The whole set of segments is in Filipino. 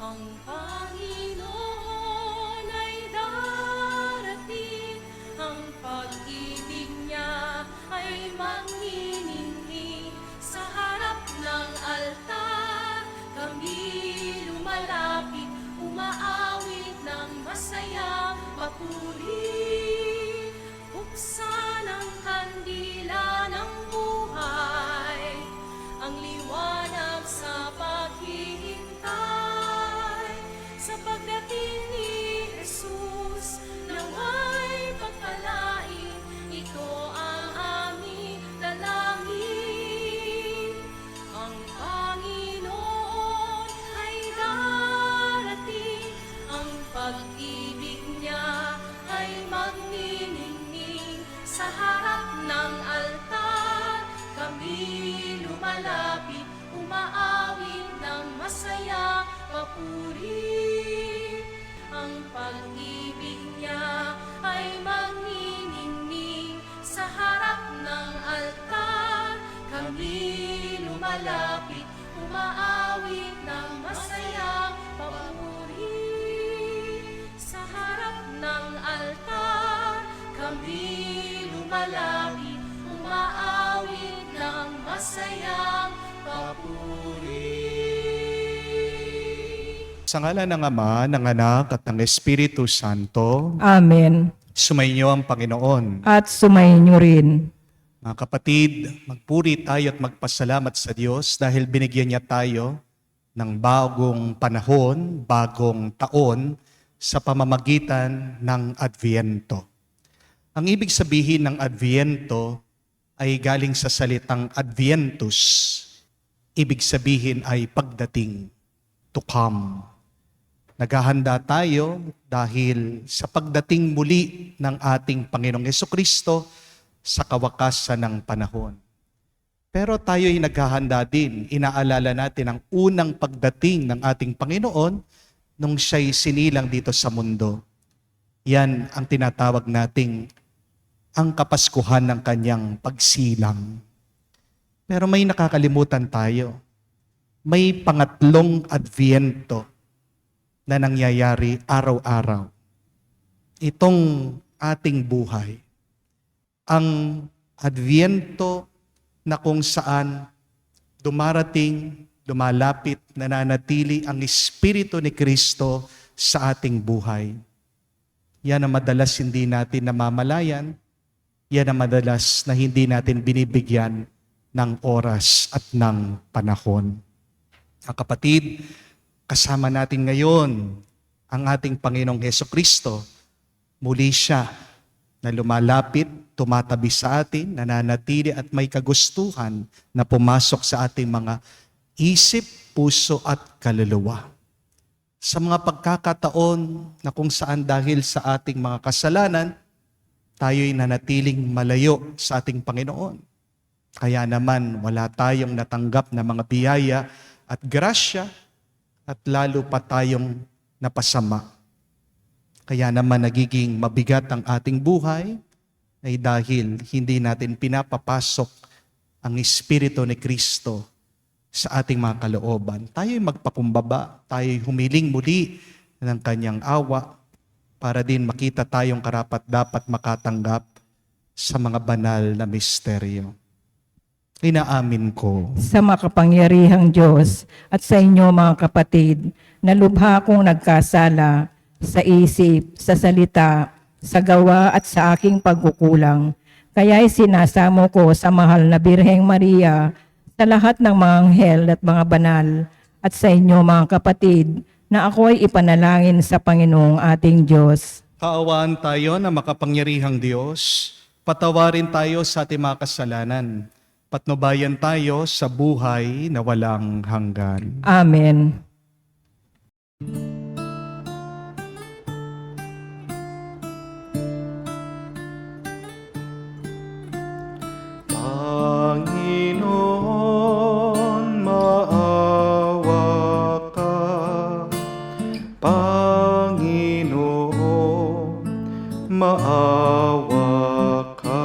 Ang Panginoon ay darating, ang pag-ibig niya ay magniningning. Sa harap ng altar, kami lumalapit, umaawit ng masayang papuri. Buksan ang kandila ng buhay, ang liwanag sa paghihintay. Sa pagdating ni Jesus, naway pagpalain, ito ang aming dalangin. Ang Panginoon ay darating, ang pag-ibig niya ay magniningning. Sa harap ng altar, kami lumalapit, umaawit ng masayang papuri. Ang pag-ibig niya ay magniningning. Sa harap ng altar, kami lumalapit, umaawit ng masayang papuri. Sa harap ng altar, kami lumalapit, umaawit ng masayang papuri. Sa ngalan ng Ama, ng Anak, at ng Espiritu Santo, Amen. sumainyo ang Panginoon. At sumainyo rin. Mga kapatid, magpuri tayo at magpasalamat sa Diyos dahil binigyan niya tayo ng bagong panahon, bagong taon sa pamamagitan ng Adviento. Ang ibig sabihin ng Adviento ay galing sa salitang Advientus. Ibig sabihin ay pagdating, to come. Naghahanda tayo dahil sa pagdating muli ng ating Panginoong Hesukristo sa kawakasan ng panahon. Pero tayo'y naghahanda din, inaalala natin ang unang pagdating ng ating Panginoon nung siya'y sinilang dito sa mundo. Yan ang tinatawag nating ang kapaskuhan ng kanyang pagsilang. Pero may nakakalimutan tayo. May pangatlong Adviento na nangyayari araw-araw. Itong ating buhay. Ang Adviento na kung saan dumarating, lumalapit, nananatili ang Espiritu ni Kristo sa ating buhay. Yan ang madalas hindi natin namamalayan. Yan ang madalas na hindi natin binibigyan ng oras at ng panahon. Ang kapatid, kasama natin ngayon ang ating Panginoong Hesukristo. Muli siya na lumalapit, tumatabi sa atin, nananatili at may kagustuhan na pumasok sa ating mga isip, puso at kaluluwa. Sa mga pagkakataon na kung saan dahil sa ating mga kasalanan, tayo'y nanatiling malayo sa ating Panginoon. Kaya naman wala tayong natanggap na mga biyaya at grasya at lalo pa tayong napasama. Kaya naman nagiging mabigat ang ating buhay ay dahil hindi natin pinapapasok ang Espiritu ni Kristo sa ating mga kalooban. Tayo'y magpakumbaba, tayo'y humiling muli ng kanyang awa para din makita tayong karapat-dapat makatanggap sa mga banal na misteryo. Inaamin ko Sa makapangyarihang Diyos at sa inyo mga kapatid, na lubha kong nagkasala sa isip, sa salita, sa gawa at sa aking pagkukulang. Kaya'y sinasamo ko sa mahal na Birheng Maria, sa lahat ng mga anghel at mga banal, at sa inyo mga kapatid, na ako'y ipanalangin sa Panginoong ating Diyos. kaawaan tayo na makapangyarihang Diyos, patawarin tayo sa ating mga kasalanan, patnubayan tayo sa buhay na walang hanggan. Amen. Panginoon, maawa ka. Panginoon, maawa ka.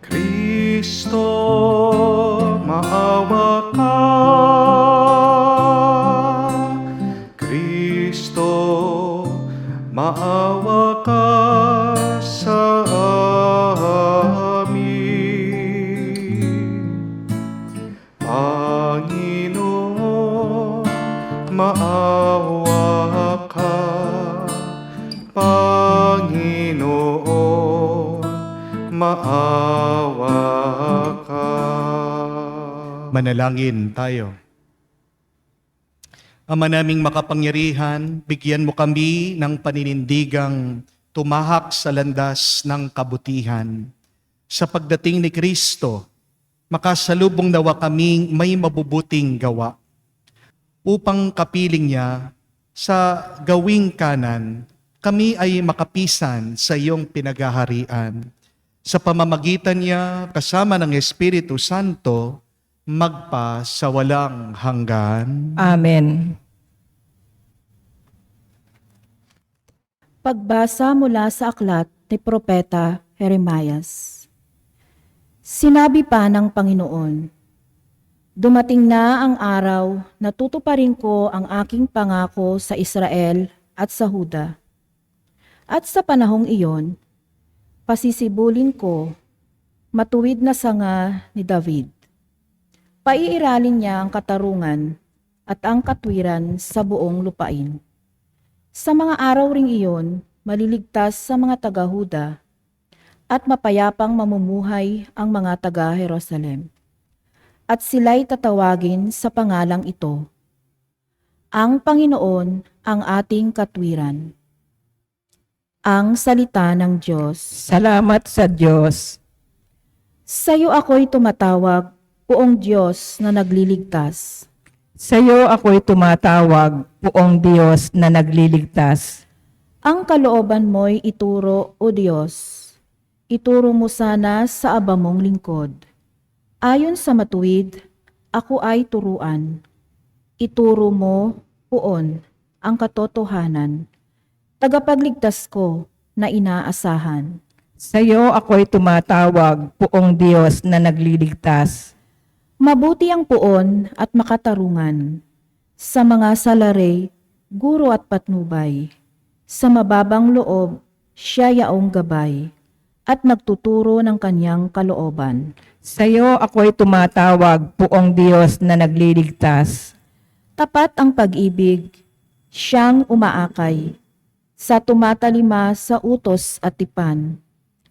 Kristo Kristo, maawa ka. Kristo, maawa ka sa amin. Panginoon, maawa ka. Panginoon, maawa ka. Manalangin tayo. Ama naming makapangyarihan, bigyan mo kami ng paninindigang tumahak sa landas ng kabutihan. Sa pagdating ni Kristo, makasalubong nawa kaming may mabubuting gawa. Upang kapiling niya sa gawing kanan, kami ay makapisan sa iyong pinaghaharian. Sa pamamagitan niya, kasama ng Espiritu Santo, magpa sa walang hanggan. Amen. Pagbasa mula sa aklat ni Propeta Jeremias. Sinabi pa ng Panginoon, dumating na ang araw na tutuparin ko ang aking pangako sa Israel at sa Huda. At sa panahong iyon, pasisibulin ko matuwid na sanga ni David. Paiiralin niya ang katarungan at ang katwiran sa buong lupain. Sa mga araw ring iyon, maliligtas sa mga taga-Huda at mapayapang mamumuhay ang mga taga-Jerusalem. At sila'y tatawagin sa pangalang ito, ang Panginoon ang ating katwiran. Ang salita ng Diyos. Salamat sa Diyos. Sa iyo ako'y tumatawag, Poong Diyos na nagliligtas. Sa iyo ako'y tumatawag, Poong Diyos na nagliligtas. Ang kalooban mo'y ituro, O Diyos. Ituro mo sana sa aba mong lingkod. Ayon sa matuwid, ako ay turuan. Ituro mo, Poon, ang katotohanan. Tagapagligtas ko na inaasahan. Sa iyo ako'y tumatawag, Poong Diyos na nagliligtas. Mabuti ang puon at makatarungan. Sa mga salare, guro at patnubay. Sa mababang loob, siya yaong gabay. At nagtuturo ng kanyang kalooban. Sa iyo ako'y tumatawag, Poong Diyos na nagliligtas. Tapat ang pag-ibig, siyang umaakay. Sa tumatalima sa utos at tipan.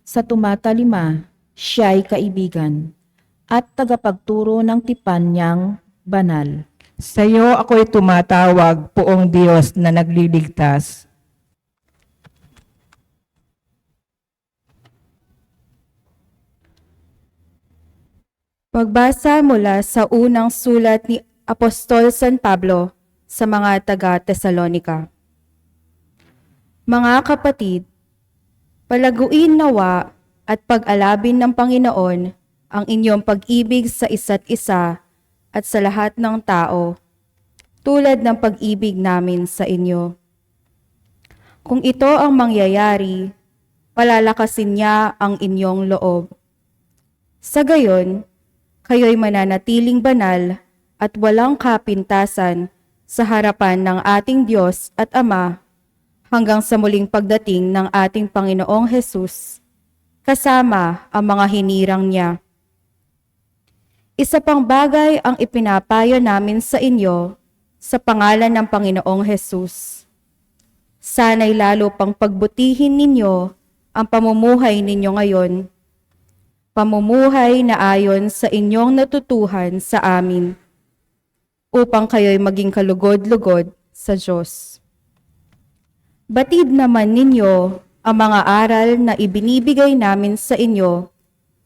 Sa tumatalima, siya'y kaibigan. At tagapagturo ng tipan niyang banal. Sa iyo ako'y tumatawag, Poong Diyos na nagliligtas. Pagbasa mula sa unang sulat ni Apostol San Pablo sa mga taga-Tesalonika. Mga kapatid, palaguin nawa at pag-alabin ng Panginoon ang inyong pag-ibig sa isa't isa at sa lahat ng tao, tulad ng pag-ibig namin sa inyo. Kung ito ang mangyayari, palalakasin niya ang inyong loob. Sa gayon, kayo'y mananatiling banal at walang kapintasan sa harapan ng ating Diyos at Ama hanggang sa muling pagdating ng ating Panginoong Hesus, kasama ang mga hinirang niya. Isa pang bagay ang ipinapayo namin sa inyo sa pangalan ng Panginoong Hesus. Sana'y lalo pang pagbutihin ninyo ang pamumuhay ninyo ngayon, pamumuhay na ayon sa inyong natutuhan sa amin, upang kayo'y maging kalugod-lugod sa Diyos. Batid naman ninyo ang mga aral na ibinibigay namin sa inyo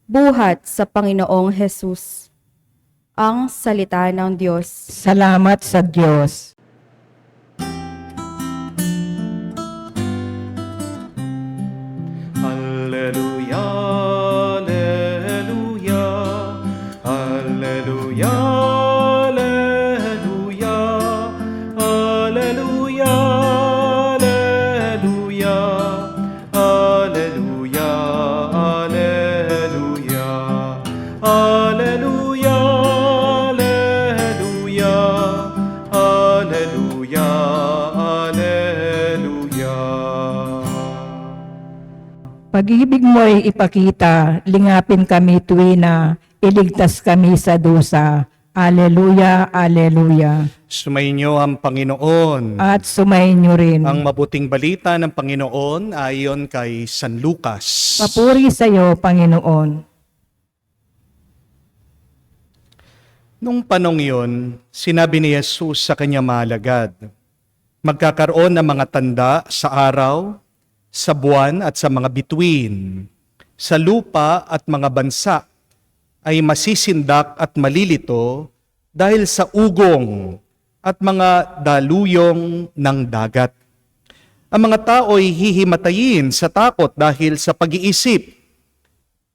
buhat sa Panginoong Hesus. Ang salita ng Diyos. Salamat sa Diyos. Alleluia, alleluia, alleluia, alleluia, alleluia, alleluia, alleluia, alleluia, Pag-ibig mo ay ipakita, lingapin kami tuwina, iligtas kami sa dusa. Aleluya, aleluya. Sumainyo ang Panginoon. At sumayin niyo rin. Ang mabuting balita ng Panginoon ayon kay San Lucas. Papuri sa iyo, Panginoon. Nung panong yun, sinabi ni Jesus sa kanyang mga alagad, magkakaroon ng mga tanda sa araw, sa buwan at sa mga bituin, sa lupa at mga bansa, ay masisindak at malilito dahil sa ugong at mga daluyong ng dagat. Ang mga tao ay hihimatayin sa takot dahil sa pag-iisip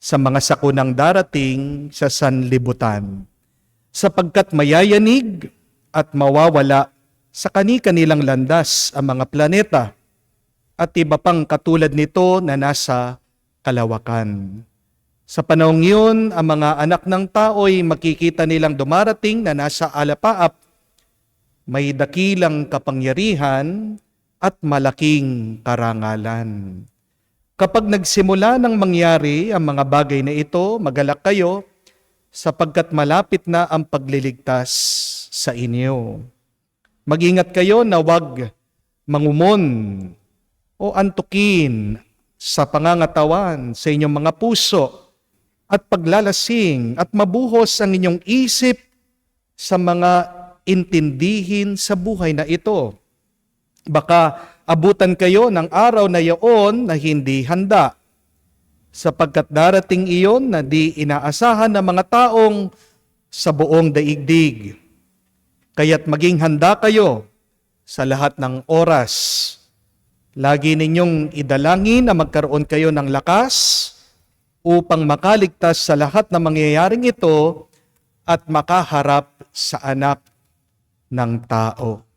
sa mga sakunang darating sa sanlibutan, sapagkat mayayanig at mawawala sa kani-kanilang landas ang mga planeta at iba pang katulad nito na nasa kalawakan. Sa panahong yun, ang mga anak ng tao ay makikita nilang dumarating na nasa alapaap, may dakilang kapangyarihan at malaking karangalan. Kapag nagsimula ng mangyari ang mga bagay na ito, magalak kayo sapagkat malapit na ang pagliligtas sa inyo. Mag-ingat kayo na huwag mangumon o antukin sa pangangatawan sa inyong mga puso at paglalasing at mabuhos ang inyong isip sa mga intindihin sa buhay na ito. Baka abutan kayo ng araw na iyon na hindi handa, sapagkat darating iyon na di inaasahan ng mga taong sa buong daigdig. Kaya't maging handa kayo sa lahat ng oras. Lagi ninyong idalangin na magkaroon kayo ng lakas upang makaligtas sa lahat ng mangyayaring ito at makaharap sa anak ng tao.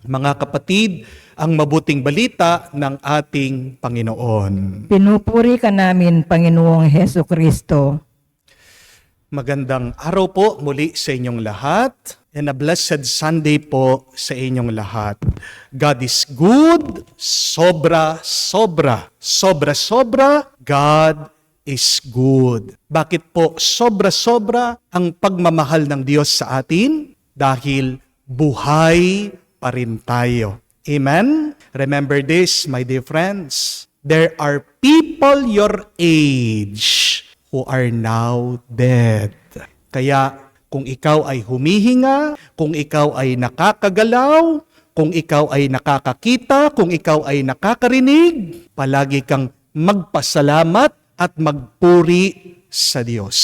Mga kapatid, ang mabuting balita ng ating Panginoon. Pinupuri ka namin, Panginoong Heso Kristo. Magandang araw po muli sa inyong lahat and a blessed Sunday po sa inyong lahat. God is good, sobra, God is good. Bakit po sobra ang pagmamahal ng Diyos sa atin? Dahil buhay pa rin tayo. Amen? Remember this, my dear friends. There are people your age who are now dead. Kaya kung ikaw ay humihinga, kung ikaw ay nakakagalaw, kung ikaw ay nakakakita, kung ikaw ay nakakarinig, palagi kang magpasalamat at magpuri sa Diyos.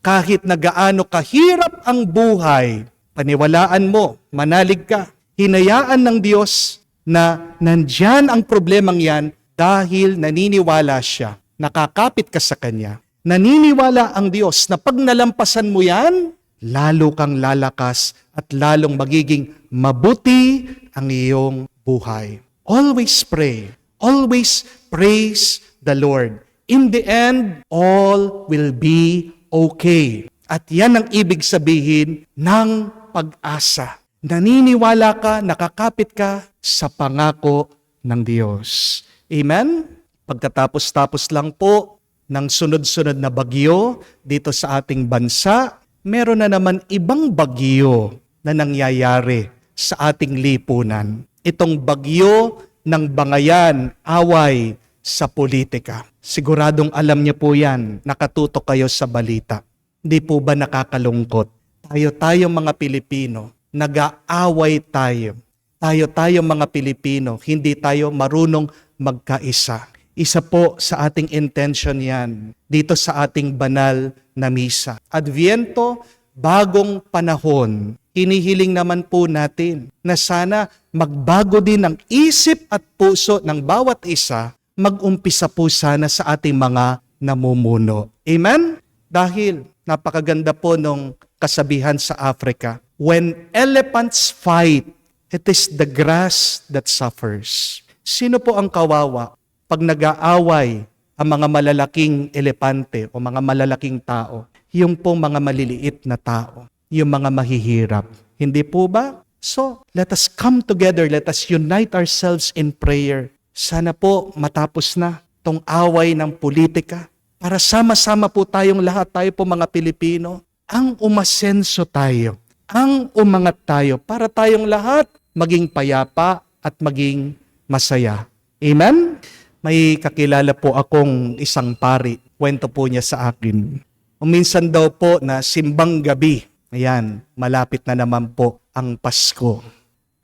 Kahit na gaano kahirap ang buhay, paniwalaan mo, manalig ka, hinayaan ng Diyos na nandyan ang problemang yan dahil naniniwala siya, nakakapit ka sa Kanya. Naniniwala ang Diyos na pag nalampasan mo yan, lalo kang lalakas at lalong magiging mabuti ang iyong buhay. Always pray. Always praise the Lord. In the end, all will be okay. At yan ang ibig sabihin ng pag-asa. Naniniwala ka, nakakapit ka sa pangako ng Diyos. Amen? Pagkatapos-tapos lang po ng sunod-sunod na bagyo dito sa ating bansa, meron na naman ibang bagyo na nangyayari sa ating lipunan. Itong bagyo ng bangayan, away sa politika. Siguradong alam niyo po yan, nakatutok kayo sa balita. Hindi po ba nakakalungkot? Tayo mga Pilipino, nag-aaway tayo. Tayo mga Pilipino, hindi tayo marunong magkaisa. Isa po sa ating intention yan, dito sa ating banal na misa. Adviento, bagong panahon. Hinihiling naman po natin na sana magbago din ang isip at puso ng bawat isa, mag-umpisa po sana sa ating mga namumuno. Amen? Dahil napakaganda po nung kasabihan sa Africa, when elephants fight, it is the grass that suffers. Sino po ang kawawa pag nag-aaway ang mga malalaking elepante o mga malalaking tao? Yung pong mga maliliit na tao, yung mga mahihirap. Hindi po ba? So, let us come together, let us unite ourselves in prayer. Sana po matapos na tong away ng politika, para sama-sama po tayong lahat, tayo po mga Pilipino, ang umasenso tayo, ang umangat tayo, para tayong lahat maging payapa at maging masaya. Amen? May kakilala po akong isang pari, kwento po niya sa akin. Minsan daw po na simbang gabi, ayan, malapit na naman po ang Pasko.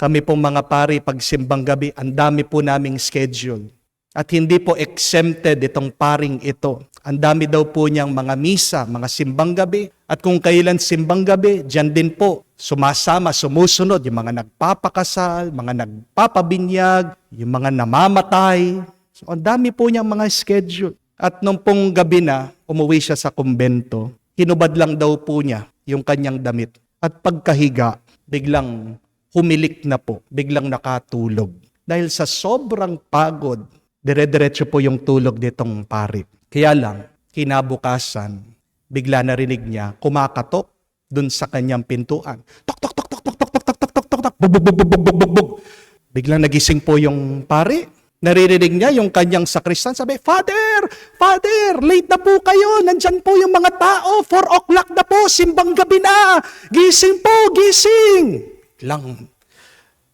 Kami pong mga pari, pag simbang gabi, ang dami po naming schedule. At hindi po exempted itong paring ito. Ang dami daw po niyang mga misa, mga simbang gabi. At kung kailan simbang gabi, dyan din po sumasama, sumusunod yung mga nagpapakasal, mga nagpapabinyag, yung mga namamatay. So ang dami po niyang mga schedule. At nung pong gabi na, umuwi siya sa kumbento, hinubad lang daw po niya yung kanyang damit. At pagkahiga, biglang humilik na po, biglang nakatulog. Dahil sa sobrang pagod, dire-diretso po yung tulog nitong pari. Kaya lang, kinabukasan, bigla narinig niya, kumakatok dun sa kanyang pintuan. Tok, tok, tok, tok, tok, tok, tok, tok, tok, tok, tok, tok, bug, bug, bug, bug, bug, bug, bug. Biglang nagising po yung pari. Naririnig niya yung kanyang sakristan. Sabi, Father, late na po kayo. Nandyan po yung mga tao. 4 o'clock na po, simbang gabi na. Gising po, gising. Lang,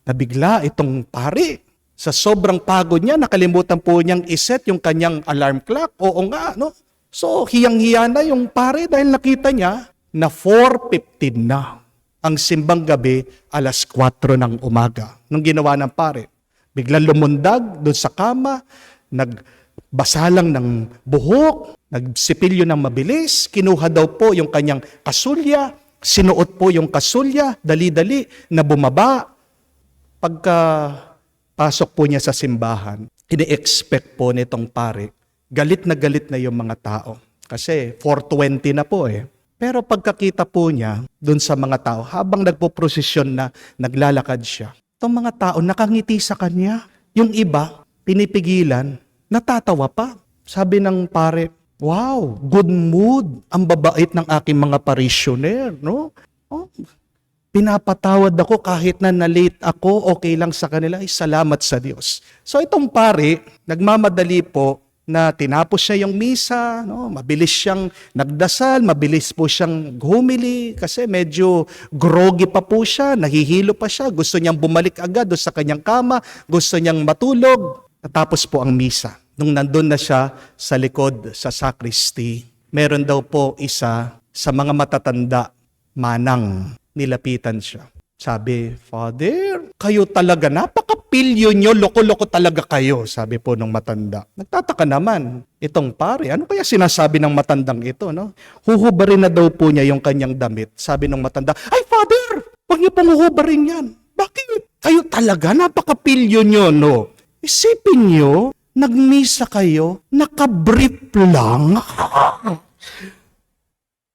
nabigla itong pari. Sa sobrang pagod niya, nakalimutan po niyang iset yung kanyang alarm clock. Oo nga, no? So, hiyang-hiya na yung pare dahil nakita niya na 4:15 na. Ang simbang gabi, 4:00 ng umaga. Nung ginawa ng pare, biglang lumundag doon sa kama, nagbasa lang ng buhok, nagsipilyo ng mabilis, kinuha daw po yung kanyang kasulya, sinuot po yung kasulya, dali-dali na bumaba. Pagka pasok po niya sa simbahan, ini-expect po nitong pare, galit na yung mga tao. Kasi 4:20 na po eh. Pero pagkakita po niya dun sa mga tao, habang nagpo-prosesyon na naglalakad siya, itong mga tao nakangiti sa kanya. Yung iba, pinipigilan, natatawa pa. Sabi ng pare, wow, good mood, ang babait ng aking mga parishioner, no? Oh, pinapatawad ako kahit na na-late ako, okay lang sa kanila, ay salamat sa Diyos. So itong pare, nagmamadali po na tinapos siya yung misa, no? Mabilis siyang nagdasal, mabilis po siyang humili kasi medyo groggy pa po siya, nahihilo pa siya, gusto niyang bumalik agad doon sa kanyang kama, gusto niyang matulog. Natapos po ang misa. Nung nandun na siya sa likod sa sacristy, meron daw po isa sa mga matatanda, manang, nilapitan siya. Sabi, Father, kayo talaga, napakapilyo nyo, loko-loko talaga kayo, sabi po nung matanda. Nagtataka naman, itong pare, ano kaya sinasabi ng matandang ito, no? Huhubarin na daw po niya yung kanyang damit. Sabi ng matanda, ay Father, huwag niyo pong huhubarin yan. Bakit? Kayo talaga, napakapilyo nyo, no? Isipin nyo, nagmisa kayo, nakabrief lang.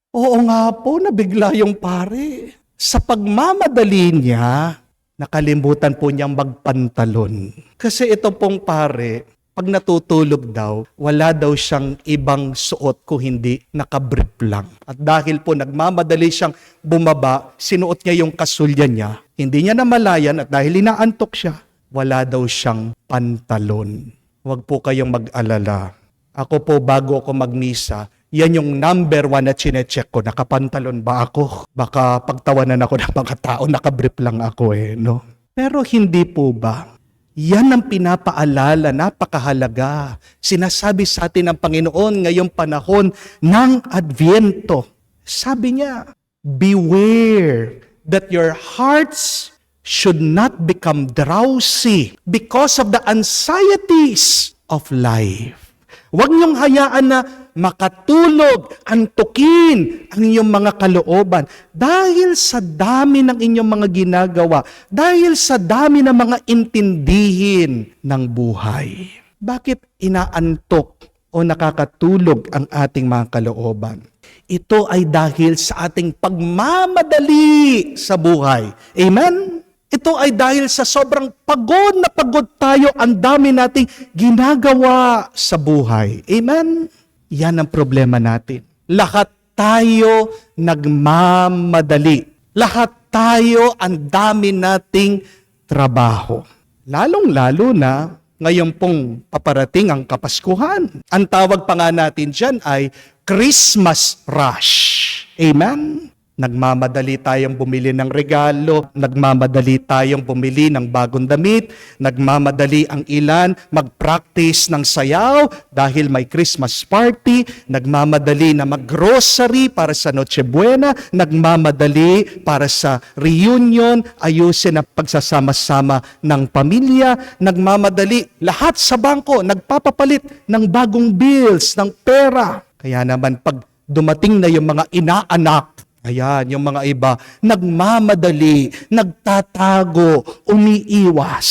Oo nga po, nabigla yung pare. Sa pagmamadali niya, nakalimutan po niyang magpantalon. Kasi ito pong pare, pag natutulog daw, wala daw siyang ibang suot kung hindi nakabrief lang. At dahil po nagmamadali siyang bumaba, sinuot niya yung kasulya niya, hindi niya namalayan at dahil inaantok siya, wala daw siyang pantalon. Huwag po kayong mag-alala. Ako po bago ako magmisa, yan yung number 1 na chinecheck ko. Nakapantalon ba ako? Baka pagtawanan ako ng mga tao, nakabrief lang ako eh, no? Pero hindi po ba? Yan ang pinapaalala, napakahalaga. Sinasabi sa atin ng Panginoon ngayong panahon ng Adviento. Sabi niya, beware that your hearts should not become drowsy because of the anxieties of life. Huwag niyong hayaan na makatulog, antukin ang inyong mga kalooban dahil sa dami ng inyong mga ginagawa, dahil sa dami ng mga intindihin ng buhay. Bakit inaantok o nakakatulog ang ating mga kalooban? Ito ay dahil sa ating pagmamadali sa buhay. Amen? Ito ay dahil sa sobrang pagod na pagod tayo, ang dami nating ginagawa sa buhay. Amen? Yan ang problema natin. Lahat tayo nagmamadali. Lahat tayo ang dami nating trabaho. Lalong-lalo na ngayon pong paparating ang Kapaskuhan. Ang tawag pa nga natin dyan ay Christmas rush. Amen? Nagmamadali tayong bumili ng regalo, nagmamadali tayong bumili ng bagong damit, nagmamadali ang ilan mag-practice ng sayaw dahil may Christmas party, nagmamadali na mag-grocery para sa Noche Buena, nagmamadali para sa reunion, ayusin ang pagsasama-sama ng pamilya, nagmamadali lahat sa bangko, nagpapapalit ng bagong bills, ng pera. Kaya naman pag dumating na yung mga inaanak, ayan, yung mga iba, nagmamadali, nagtatago, umiiwas.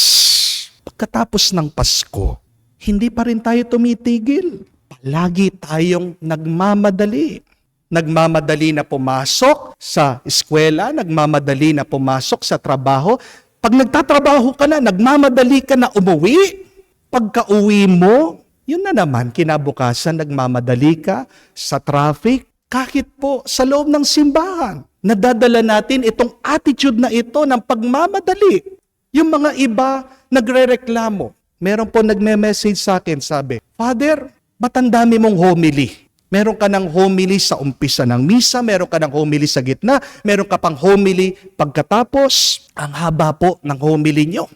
Pagkatapos ng Pasko, hindi pa rin tayo tumitigil. Palagi tayong nagmamadali. Nagmamadali na pumasok sa eskwela, nagmamadali na pumasok sa trabaho. Pag nagtatrabaho ka na, nagmamadali ka na umuwi. Pagka-uwi mo, yun na naman, kinabukasan, nagmamadali ka sa traffic, kahit po sa loob ng simbahan. Nadadala natin itong attitude na ito ng pagmamadali. Yung mga iba nagrereklamo. Meron po nagme-message sa akin, sabi, Father, ba't ang dami mong homily? Meron ka ng homily sa umpisa ng misa, meron ka ng homily sa gitna, meron ka pang homily pagkatapos. Ang haba po ng homily nyo.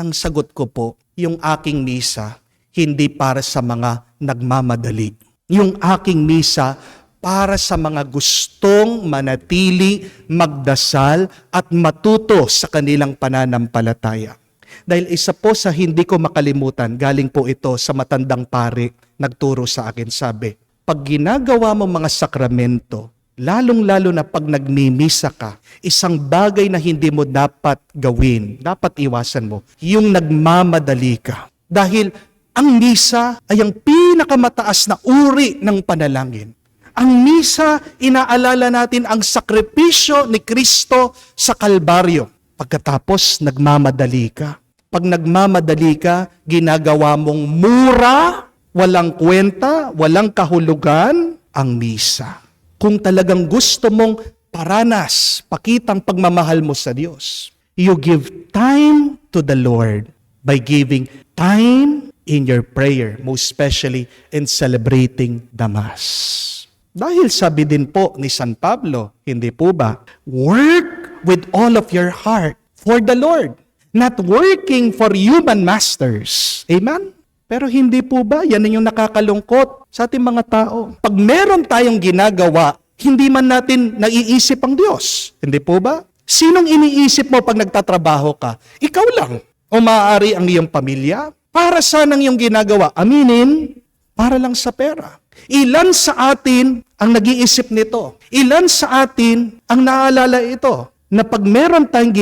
Ang sagot ko po, yung aking misa, hindi para sa mga nagmamadali. Yung aking misa, para sa mga gustong manatili, magdasal at matuto sa kanilang pananampalataya. Dahil isa po sa hindi ko makalimutan, galing po ito sa matandang pari, nagturo sa akin, sabi, pag ginagawa mo mga sakramento, lalong-lalo na pag nagmimisa ka, isang bagay na hindi mo dapat gawin, dapat iwasan mo, yung nagmamadali ka. Dahil ang misa ay ang pinakamataas na uri ng panalangin. Ang misa, inaalala natin ang sakripisyo ni Kristo sa Kalbaryo. Pagkatapos, nagmamadali ka. Pag nagmamadali ka, ginagawa mong mura, walang kwenta, walang kahulugan, ang misa. Kung talagang gusto mong paranas, pakitang pagmamahal mo sa Diyos, you give time to the Lord by giving time in your prayer, most especially in celebrating the Mass. Dahil sabi din po ni San Pablo, hindi po ba, work with all of your heart for the Lord, not working for human masters. Amen? Pero hindi po ba, yan yung nakakalungkot sa ating mga tao. Pag meron tayong ginagawa, hindi man natin naiisip ang Diyos. Hindi po ba? Sinong iniisip mo pag nagtatrabaho ka? Ikaw lang. O maaari ang iyong pamilya? Para saan ang iyong ginagawa? Aminin, para lang sa pera. Ilan sa atin ang nag-iisip nito? Ilan sa atin ang naalala ito? Na pag meron tayong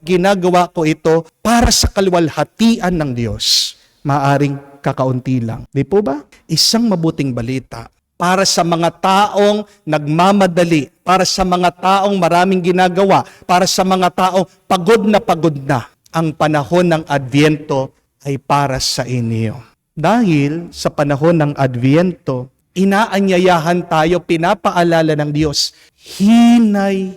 ginagawa ko ito para sa kaluwalhatian ng Diyos. Maaring kakaunti lang. Di po ba? Isang mabuting balita para sa mga taong nagmamadali, para sa mga taong maraming ginagawa, para sa mga taong pagod na ang panahon ng Adbyento ay para sa inyo. Dahil sa panahon ng Adbyento, inaanyayahan tayo, pinapaalala ng Diyos, hinay-hinay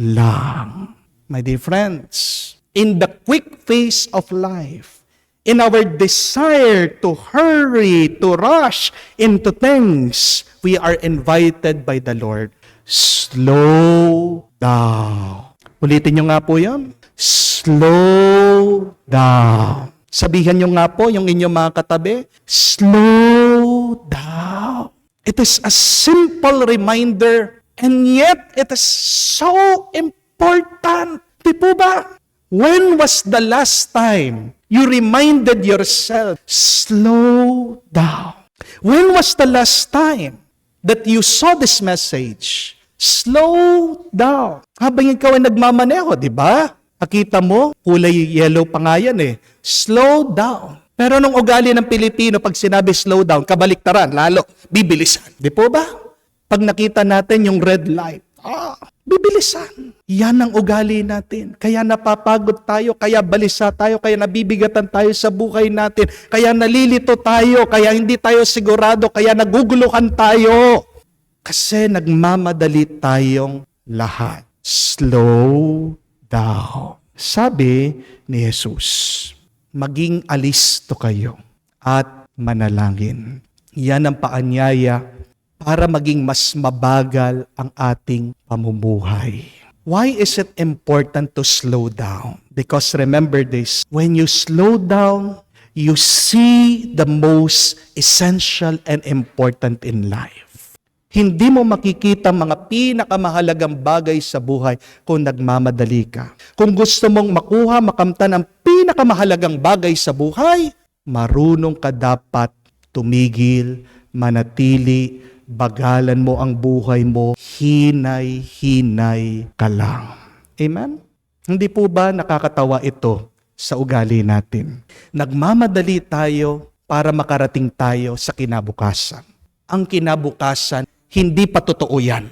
lang. My dear friends, in the quick phase of life, in our desire to hurry, to rush into things, we are invited by the Lord. Slow down. Ulitin nyo nga po yan. Slow down. Sabihan nyo nga po yung inyong mga katabi, slow down. It is a simple reminder and yet it is so important. Di po ba? When was the last time you reminded yourself, slow down? When was the last time that you saw this message? Slow down. Habang ikaw ay nagmamaneho, di ba? Nakita mo, kulay yellow pa nga yan eh. Slow down. Pero nung ugali ng Pilipino, pag sinabi slow down, kabaliktaran, lalo, bibilisan. Di po ba? Pag nakita natin yung red light, bibilisan. Yan ang ugali natin. Kaya napapagod tayo, kaya balisa tayo, kaya nabibigatan tayo sa buhay natin, kaya nalilito tayo, kaya hindi tayo sigurado, kaya naguguluhan tayo. Kasi nagmamadali tayong lahat. Slow down. Sabi ni Jesus, maging alisto kayo at manalangin. Yan ang paanyaya para maging mas mabagal ang ating pamumuhay. Why is it important to slow down? Because remember this, when you slow down, you see the most essential and important in life. Hindi mo makikita mga pinakamahalagang bagay sa buhay kung nagmamadali ka. Kung gusto mong makuha, makamtan ang pinakamahalagang bagay sa buhay, marunong ka dapat tumigil, manatili, bagalan mo ang buhay mo, hinay-hinay ka lang. Amen? Hindi po ba nakakatawa ito sa ugali natin? Nagmamadali tayo para makarating tayo sa kinabukasan. Ang kinabukasan, hindi pa totoo yan.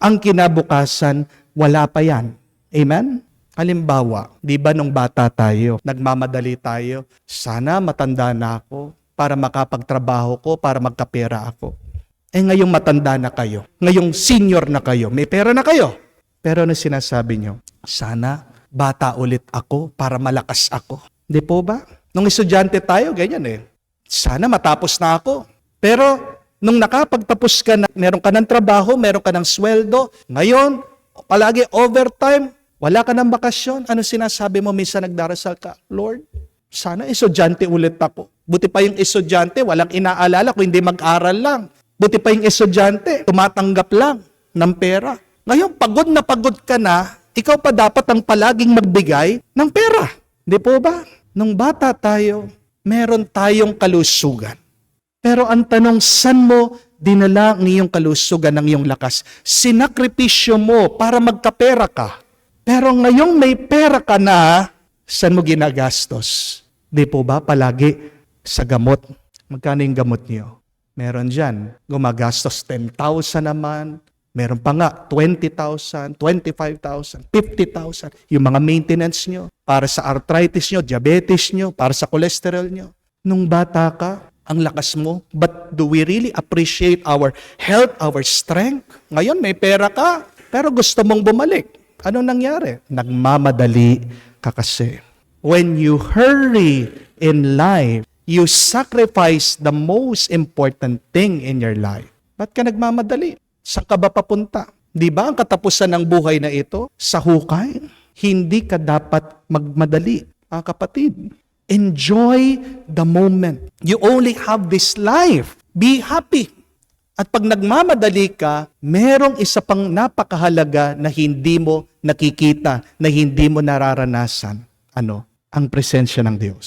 Ang kinabukasan, wala pa yan. Amen? Halimbawa, di ba nung bata tayo, nagmamadali tayo, sana matanda na ako para makapagtrabaho ko, para magkapera ako. Ngayong matanda na kayo, ngayong senior na kayo, may pera na kayo. Pero ano sinasabi nyo? Sana bata ulit ako para malakas ako. Di po ba? Nung estudyante tayo, ganyan eh. Sana matapos na ako. Pero nung nakapagtapos ka na, meron ka ng trabaho, meron ka ng sweldo, ngayon, palagi overtime, wala ka ng bakasyon, ano sinasabi mo? Minsan nagdarasal ka, Lord, sana estudyante ulit ako. Buti pa yung estudyante, walang inaalala kung hindi mag-aral lang. Buti pa yung estudyante, tumatanggap lang ng pera. Ngayon, pagod ka na, ikaw pa dapat ang palaging magbigay ng pera. Di po ba? Nung bata tayo, meron tayong kalusugan. Pero ang tanong, saan mo dinala ang iyong kalusugan, ng iyong lakas? Sinakripisyo mo para magkapera ka. Pero ngayong may pera ka na, saan mo ginagastos? Di po ba? Palagi sa gamot. Magkano yung gamot niyo? Meron dyan, gumagastos 10,000 naman. Meron pa nga, 20,000, 25,000, 50,000. Yung mga maintenance nyo, para sa arthritis nyo, diabetes nyo, para sa cholesterol nyo. Nung bata ka, ang lakas mo, but do we really appreciate our health, our strength? Ngayon, may pera ka, pero gusto mong bumalik. Ano nangyari? Nagmamadali ka kasi. When you hurry in life, you sacrifice the most important thing in your life. Ba't ka nagmamadali? Saan ka ba papunta? Di ba ang katapusan ng buhay na ito? Sa hukay. Hindi ka dapat magmadali, mga kapatid. Enjoy the moment. You only have this life. Be happy. At pag nagmamadali ka, merong isa pang napakahalaga na hindi mo nakikita, na hindi mo nararanasan. Ano? Ang presensya ng Diyos.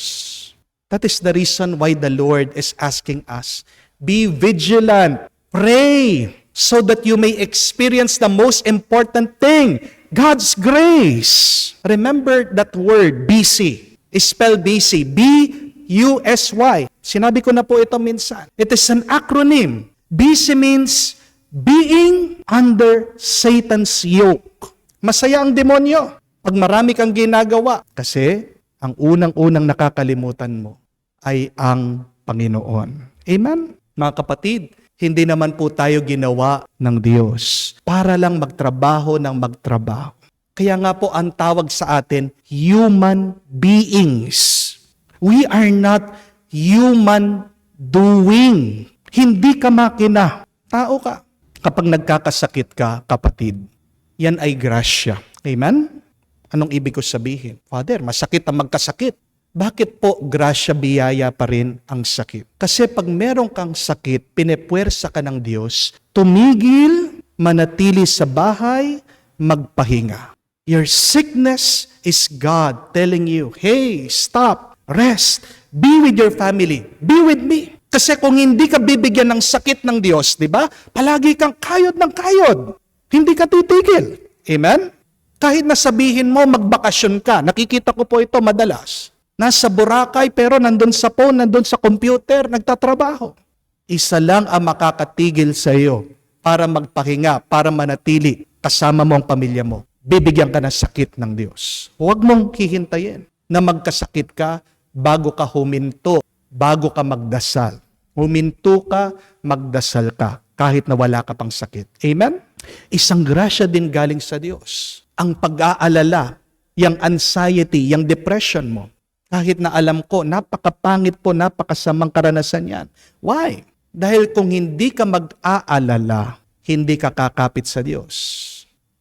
That is the reason why the Lord is asking us, be vigilant, pray, so that you may experience the most important thing, God's grace. Remember that word, busy. Spell busy, B-U-S-Y. Sinabi ko na po ito minsan. It is an acronym. Busy means being under Satan's yoke. Masaya ang demonyo pag marami kang ginagawa. Kasi ang unang-unang nakakalimutan mo ay ang Panginoon. Amen? Mga kapatid, hindi naman po tayo ginawa ng Diyos para lang magtrabaho ng magtrabaho. Kaya nga po ang tawag sa atin, human beings. We are not human doing. Hindi ka makina. Tao ka. Kapag nagkakasakit ka, kapatid, yan ay grasya. Amen? Anong ibig ko sabihin? Father, masakit ang magkasakit. Bakit po grasya biyaya pa rin ang sakit? Kasi pag meron kang sakit, pinepuwersa ka ng Diyos, tumigil, manatili sa bahay, magpahinga. Your sickness is God telling you, hey, stop, rest, be with your family, be with me. Kasi kung hindi ka bibigyan ng sakit ng Diyos, di ba? Palagi kang kayod ng kayod. Hindi ka titigil. Amen? Kahit nasabihin mo, magbakasyon ka. Nakikita ko po ito madalas. Nasa Boracay pero nandun sa phone, nandun sa computer, nagtatrabaho. Isa lang ang makakatigil sa iyo para magpahinga, para manatili kasama mo ang pamilya mo. Bibigyan ka ng sakit ng Diyos. Huwag mong hihintayin na magkasakit ka bago ka huminto, bago ka magdasal. Huminto ka, magdasal ka, kahit na wala ka pang sakit. Amen? Isang grasya din galing sa Diyos. Ang pag-aalala, yung anxiety, yung depression mo, Kahit na alam ko, napakapangit po, napakasamang karanasan yan. Why? Dahil kung hindi ka mag-aalala, hindi ka kakapit sa Diyos.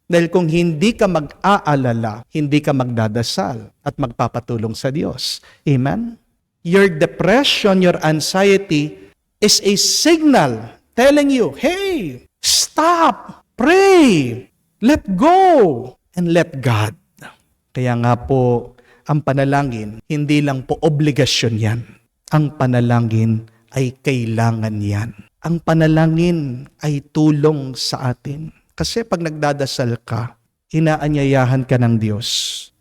Dahil kung hindi ka mag-aalala, hindi ka magdadasal at magpapatulong sa Diyos. Amen? Your depression, your anxiety is a signal telling you, hey, stop, pray, let go, and let God. Kaya nga po, ang panalangin, hindi lang po obligasyon yan. Ang panalangin ay kailangan yan. Ang panalangin ay tulong sa atin. Kasi pag nagdadasal ka, inaanyayahan ka ng Diyos.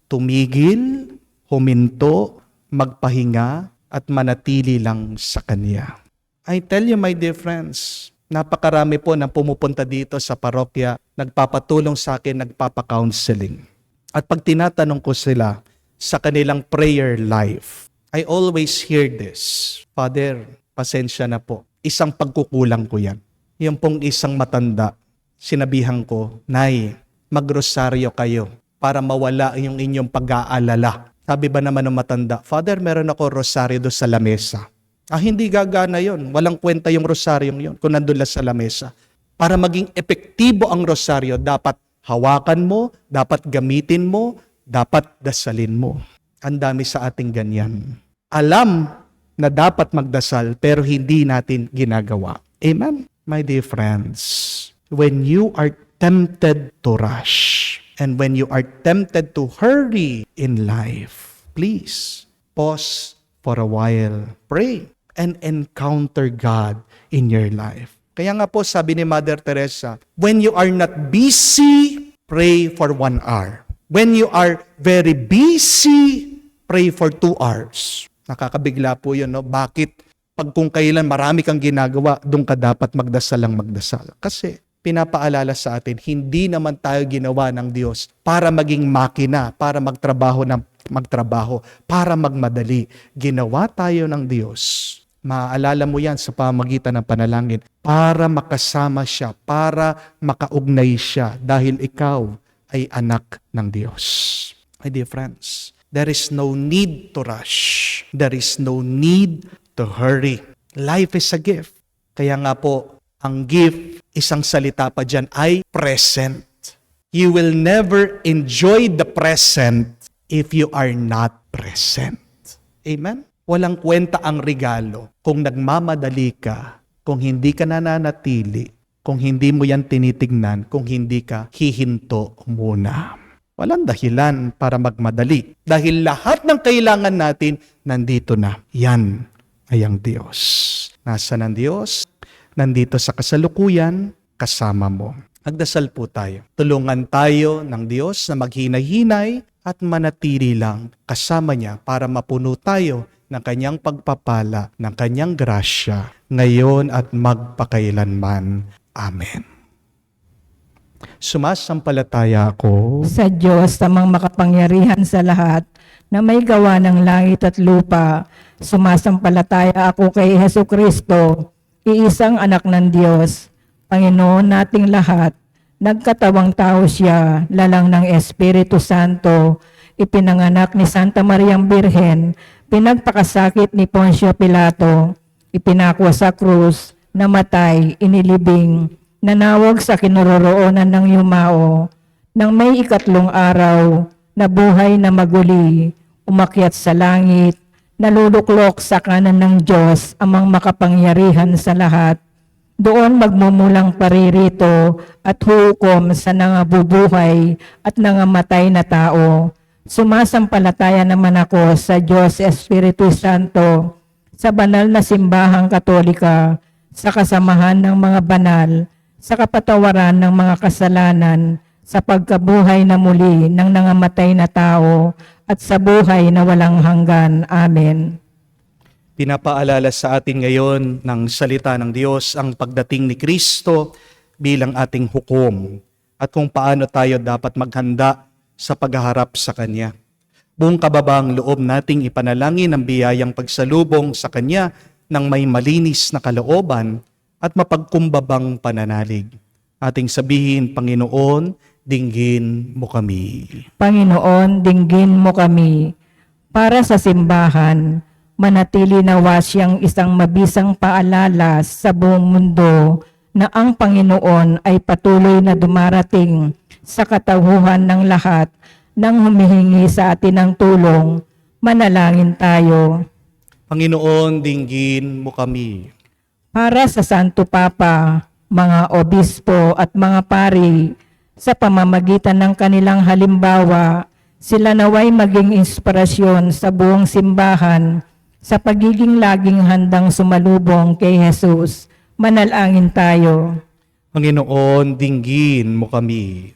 Tumigil, huminto, magpahinga, at manatili lang sa Kanya. I tell you, my dear friends, napakarami po na pumupunta dito sa parokya, nagpapatulong sa akin, nagpapa-counseling. At pag tinatanong ko sila sa kanilang prayer life, I always hear this, Father, pasensya na po. Isang pagkukulang ko yan. Yung pong isang matanda, sinabihan ko, Nay, magrosaryo kayo para mawala yung inyong pag-aalala. Sabi ba naman ng matanda, Father, meron ako rosaryo doon sa lamesa. Hindi gagana yon. Walang kwenta yung rosaryong yon kung nandun lang sa lamesa. Para maging epektibo ang rosaryo, dapat hawakan mo, dapat gamitin mo, dapat dasalin mo. Ang dami sa ating ganyan. Alam na dapat magdasal pero hindi natin ginagawa. Amen? My dear friends, when you are tempted to rush and when you are tempted to hurry in life, please pause for a while, pray, and encounter God in your life. Kaya nga po sabi ni Mother Teresa, when you are not busy, pray for 1 hour. When you are very busy, pray for 2 hours. Nakakabigla po yun, no? Bakit? Pag kung kailan marami kang ginagawa, doon ka dapat magdasal lang magdasal. Kasi pinapaalala sa atin, hindi naman tayo ginawa ng Diyos para maging makina, para magtrabaho, para magmadali. Ginawa tayo ng Diyos. Maaalala mo yan sa pamamagitan ng panalangin para makasama siya, para makaugnay siya dahil ikaw ay anak ng Diyos. My dear friends, there is no need to rush. There is no need to hurry. Life is a gift. Kaya nga po, ang gift, isang salita pa dyan, ay present. You will never enjoy the present if you are not present. Amen? Walang kwenta ang regalo kung nagmamadali ka, kung hindi ka nananatili, kung hindi mo yan tinitignan, kung hindi ka hihinto muna. Walang dahilan para magmadali. Dahil lahat ng kailangan natin, nandito na. Yan ay ang Diyos. Nasaan ang Diyos? Nandito sa kasalukuyan, kasama mo. Magdasal po tayo. Tulungan tayo ng Diyos na maghinay-hinay at manatili lang kasama niya para mapuno tayo ng kanyang pagpapala, ng kanyang grasya, ngayon at magpakailanman. Amen. Sumasampalataya ako Sa Diyos, tamang makapangyarihan sa lahat, na may gawa ng langit at lupa, sumasampalataya ako kay Hesukristo, iisang anak ng Diyos, Panginoon nating lahat, nagkatawang tao siya, lalang ng Espiritu Santo, ipinanganak ni Santa Mariang Birhen, pinagpakasakit ni Poncio Pilato, ipinakwa sa krus, namatay, inilibing, nanawag sa kinaroroonan ng yumao, nang may 3 araw, nabuhay na maguli, umakyat sa langit, naluluklok sa kanan ng Diyos, amang makapangyarihan sa lahat. Doon magmumulang paririto at hukom sa nangabubuhay at nangamatay na tao. Sumasampalataya naman ako sa Diyos Espiritu Santo, sa banal na simbahang Katolika, sa kasamahan ng mga banal, sa kapatawaran ng mga kasalanan, sa pagkabuhay na muli ng nangamatay na tao, at sa buhay na walang hanggan. Amen. Pinapaalala sa atin ngayon ng salita ng Diyos ang pagdating ni Kristo bilang ating hukom at kung paano tayo dapat maghanda sa paghaharap sa Kanya. Buong kababang loob nating ipanalangin ang biyayang pagsalubong sa Kanya ng may malinis na kalooban at mapagkumbabang pananalig. Ating sabihin, Panginoon, dinggin mo kami. Panginoon, dinggin mo kami. Para sa simbahan, manatili nawa siyang isang mabisang paalala sa buong mundo na ang Panginoon ay patuloy na dumarating sa katauhan ng lahat nang humihingi sa atin ng tulong. Manalangin tayo. Panginoon, dinggin mo kami. Para sa Santo Papa, mga obispo at mga pari, sa pamamagitan ng kanilang halimbawa, sila naway maging inspirasyon sa buong simbahan sa pagiging laging handang sumalubong kay Jesus. Manalangin tayo. Panginoon, dinggin mo kami.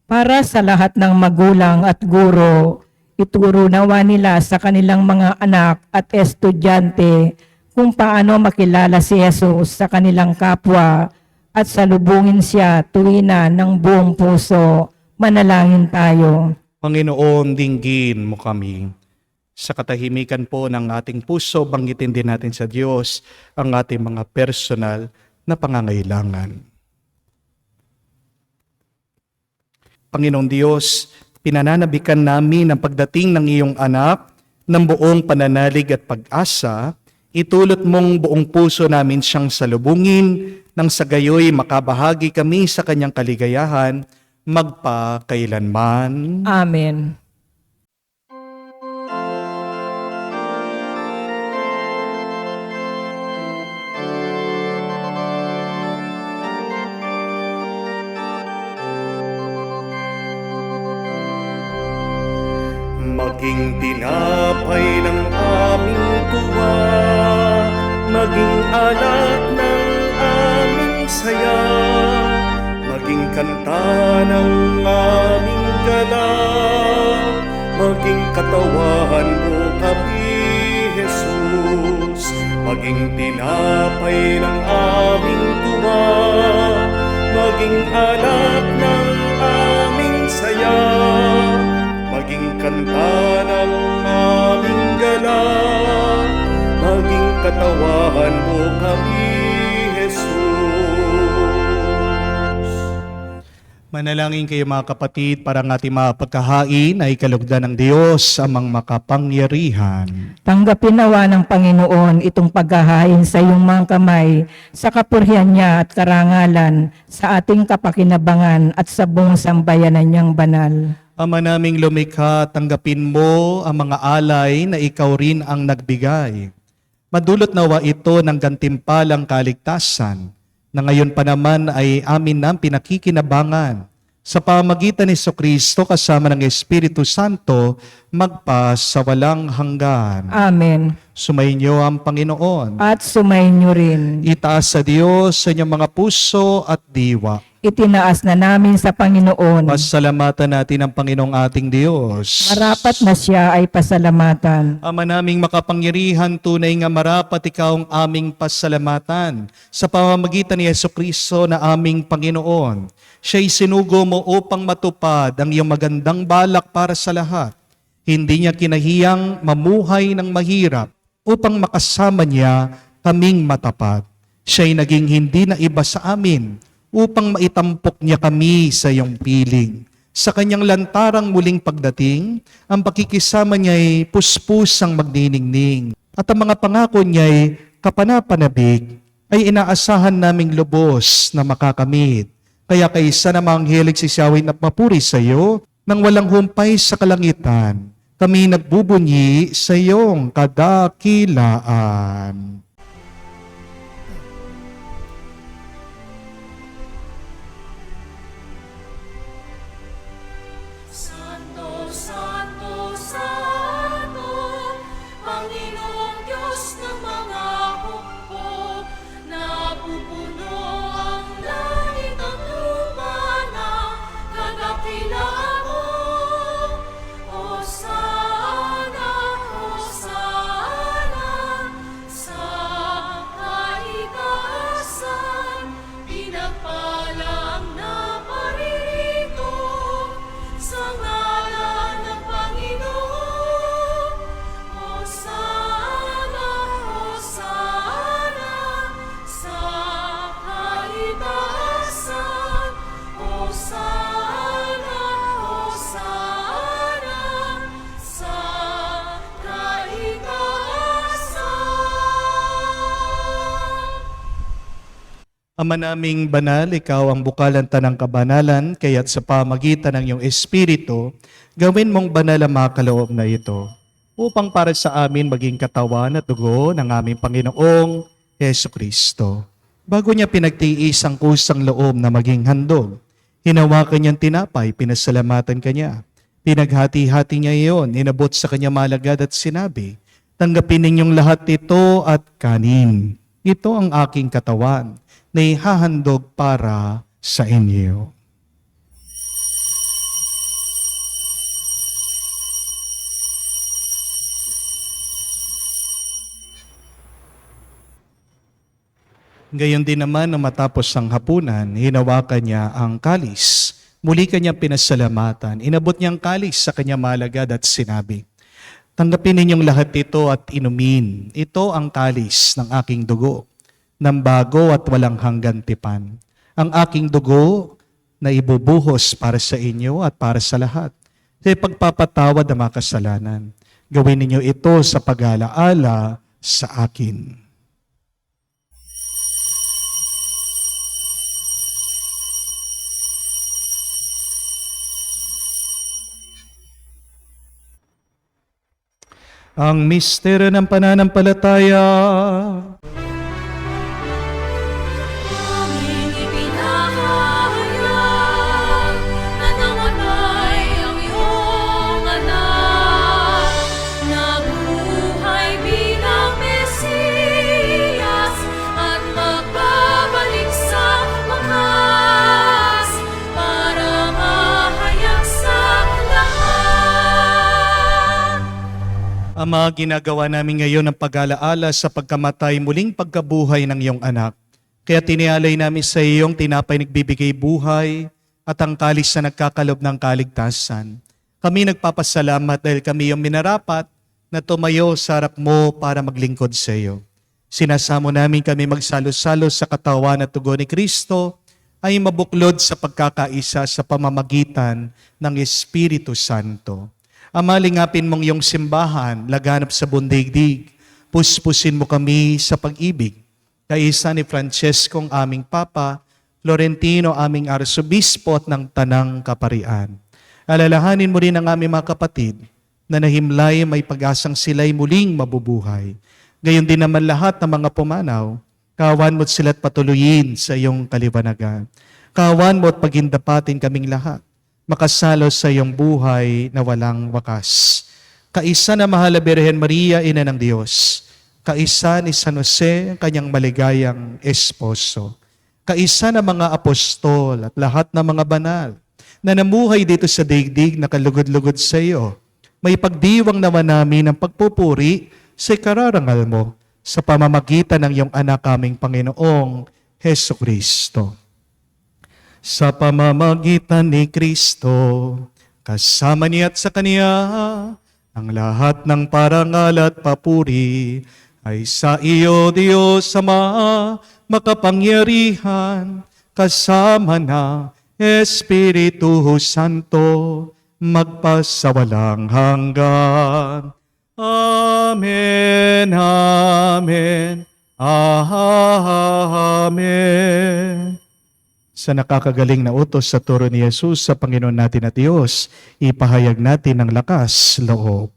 Para sa lahat ng magulang at guro, ituro nawa nila sa kanilang mga anak at estudyante kung paano makilala si Jesus sa kanilang kapwa at salubungin siya tuwina ng buong puso. Manalangin tayo. Panginoon, dinggin mo kami. Sa katahimikan po ng ating puso, banggitin din natin sa Diyos ang ating mga personal na pangangailangan. Panginoong Diyos, pinananabikan namin ang pagdating ng iyong anak ng buong pananalig at pag-asa. Itulot mong buong puso namin siyang salubungin nang sa gayoy makabahagi kami sa kanyang kaligayahan magpakailanman. Amen. Maging tinapay ng aming tuwa, maging alat ng aming saya, maging kanta ng aming galak, maging katawan mo kami, Jesus. Maging tinapay ng aming tuwa, maging alat ng aming saya, maging kanta ng aming galang, maging katawan mo kami, Jesus. Manalangin kayo mga kapatid para ang ating mga pagkahain ay kalugdan ng Diyos amang makapangyarihan. Tanggapin nawa ng Panginoon itong paghahain sa iyong mga kamay sa kapurihan niya at karangalan sa ating kapakinabangan at sa buong sambayanan niyang banal. Ama naming lumikha, tanggapin mo ang mga alay na ikaw rin ang nagbigay. Madulot nawa ito ng gantimpalang kaligtasan na ngayon pa naman ay amin na pinakikinabangan. Sa pamagitan ni Jesucristo kasama ng Espiritu Santo, magpa sa walang hanggan. Amen. Sumainyo ang Panginoon. At sumayin niyo rin. Itaas sa Diyos sa inyong mga puso at diwa. Itinaas na namin sa Panginoon. Pasalamatan natin ang Panginoong ating Diyos. Marapat na siya ay pasalamatan. Ama naming makapangyarihan, tunay nga marapat ikaw ang aming pasalamatan sa pamamagitan ni Jesucristo na aming Panginoon. Siya'y sinugo mo upang matupad ang iyong magandang balak para sa lahat. Hindi niya kinahiyang mamuhay ng mahirap upang makasama niya kaming matapat. Siya'y naging hindi na iba sa amin upang maitampok niya kami sa iyong piling. Sa kanyang lantarang muling pagdating, ang pakikisama niya'y puspusang magniningning. At ang mga pangako niya'y kapanapanabik ay inaasahan naming lubos na makakamit. Kaya kaysa namang hilig sisiyawin at mapuri sa iyo, nang walang humpay sa kalangitan, kami nagbubunyi sa iyong kadakilaan. Santo, Santo, Santo, Panginoong Diyos ng mga hukbo, napupuno ang langit at lupa ng kadakilaan mo. Hosana, Hosana, sa Ama naming banal, ikaw ang bukalan tanang kabanalan, kaya't sa pamagitan ng iyong Espiritu, gawin mong banal ang mga kaloob na ito, upang para sa amin maging katawan at dugo ng aming Panginoong Heso Kristo. Bago niya pinagtiis ang kusang loob na maging handog, hinawakan niyang tinapay, pinasalamatan kanya. Pinaghati-hati niya iyon, inabot sa kanya malagad at sinabi, tanggapin ninyong lahat ito at kanin. Ito ang aking katawan na ihahandog para sa inyo. Gayon din naman na matapos ang hapunan, hinawakan niya ang kalis. Muli kanyang pinasalamatan. Inabot niyang kalis sa kanya malagad at sinabi, tanggapin ninyong lahat ito at inumin. Ito ang kalis ng aking dugo, ng bago at walang hanggan tipan. Ang aking dugo na ibubuhos para sa inyo at para sa lahat. Sa pagpapatawad ng mga kasalanan. Gawin ninyo ito sa pag-alaala sa akin. Ang misteryo ng pananampalataya. Aming ipinahayag na namatay ang iyong anak, nabuhay bilang Mesiyas at magbabalik sa wakas para mahayag sa lahat. Ama, ginagawa namin ngayon ang pag-alaala sa pagkamatay muling pagkabuhay ng iyong anak. Kaya tinialay namin sa iyong tinapay nagbibigay buhay at ang kalis na nagkakalob ng kaligtasan. Kami nagpapasalamat dahil kami yung minarapat na tumayo sa harap mo para maglingkod sa iyo. Sinasamo namin kami magsalo-salo sa katawan at tugon ni Kristo ay mabuklod sa pagkakaisa sa pamamagitan ng Espiritu Santo. Ama, lingapin mong iyong simbahan, laganap sa bundigdig. Puspusin mo kami sa pag-ibig. Kaisa ni Francesco ang aming Papa, Florentino aming Arsobispo at ng Tanang Kaparian. Alalahanin mo rin ang aming mga kapatid na nahimlay may pag-asang sila'y muling mabubuhay. Gayon din naman lahat ng mga pumanaw, kawan mo't sila't patuloyin sa iyong kaliwanagan. Kawan mo't pagindapatin kaming lahat, makasalo sa iyong buhay na walang wakas. Kaisa na mahal na Birhen Maria, Ina ng Diyos. Kaisa ni San Jose, kanyang maligayang esposo. Kaisa na mga apostol at lahat ng mga banal na namuhay dito sa daigdig na kalugod-lugod sa iyo. May pagdiwang naman namin ang pagpupuri sa kararangal mo sa pamamagitan ng iyong anak aming Panginoong Heso Kristo. Sa pamamagitan ni Kristo, kasama niya at sa Kanya, ang lahat ng parangal at papuri ay sa iyo, Diyos Ama, makapangyarihan, kasama na Espiritu Santo, magpasawalang hanggan. Amen, amen, amen. Sa nakakagaling na utos sa turo ni Jesus sa Panginoon natin at Diyos, ipahayag natin ang lakas loob.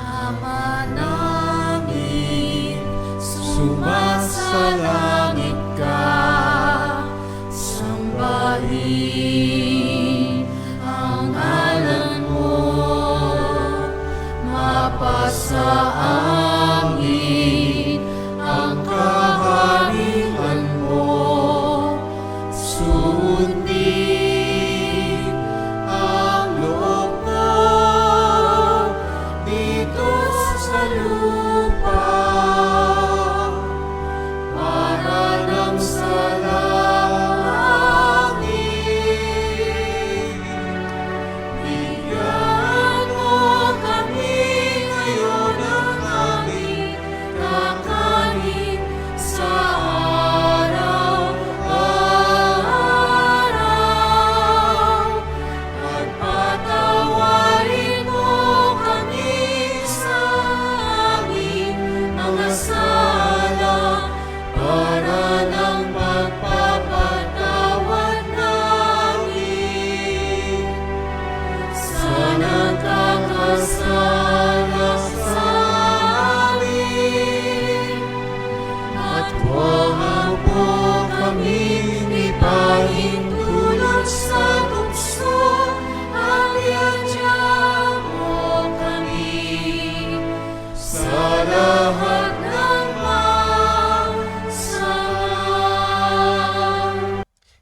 Ama namin, sumasalangit ka, sambahin ang ngalan mo, mapasa angin ang kaharian mo,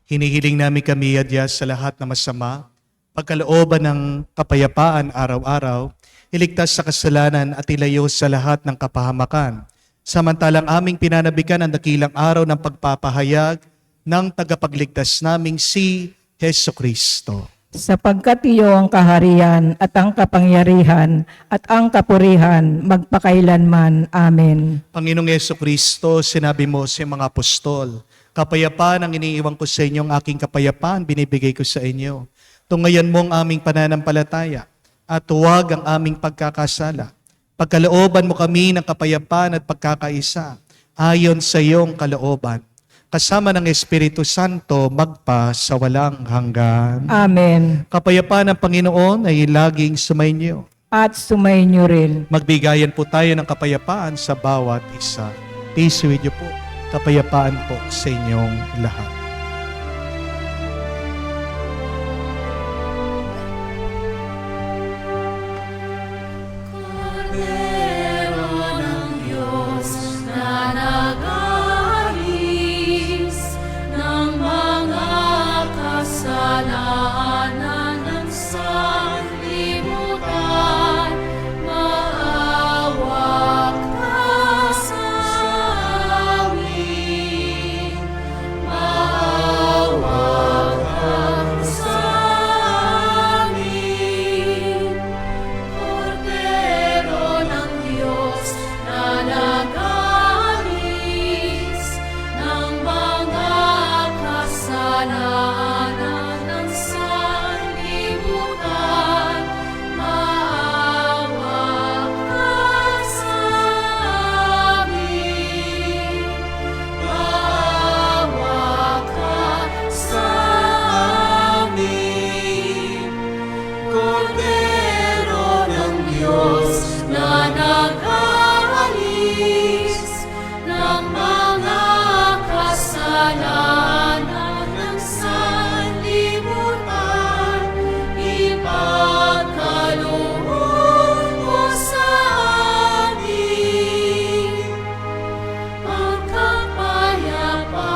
Hinihiling namin kami, adya, sa lahat na masama, pagkalooban ng kapayapaan araw-araw, iligtas sa kasalanan at ilayo sa lahat ng kapahamakan. Samantalang aming pinanabikan ang dakilang araw ng pagpapahayag ng tagapagligtas naming si Heso Kristo. Sapagkat iyo ang kaharian at ang kapangyarihan at ang kapurihan magpakailanman. Amen. Panginoong Heso Kristo, sinabi mo sa mga apostol, kapayapaan ang iniiwan ko sa inyo, ang aking kapayapaan binibigay ko sa inyo. Tungayan mo ang aming pananampalataya at huwag ang aming pagkakasala. Pagkalooban mo kami ng kapayapaan at pagkakaisa ayon sa iyong kalooban. Kasama ng Espiritu Santo magpa sa walang hanggan. Amen. Kapayapaan ng Panginoon ay laging sumainyo. At sumainyo rin. Magbigayan po tayo ng kapayapaan sa bawat isa. Peace with you po. Kapayapaan po sa inyong lahat. Kordero ng Diyos na nag-aalis ng mga kasalanan ng sanlibutan, maawa ka sa amin. Maawa ka sa amin. Kordero ng Diyos na nag-aalis ng mga kasalanan ng sanlibutan, maawa ka sa amin. Maawa ka sa amin. Kordero ng Diyos na nag-aalis ng mga kasalanan ng sanlibutan, ipagkaloob mo sa amin ang kapayapaan.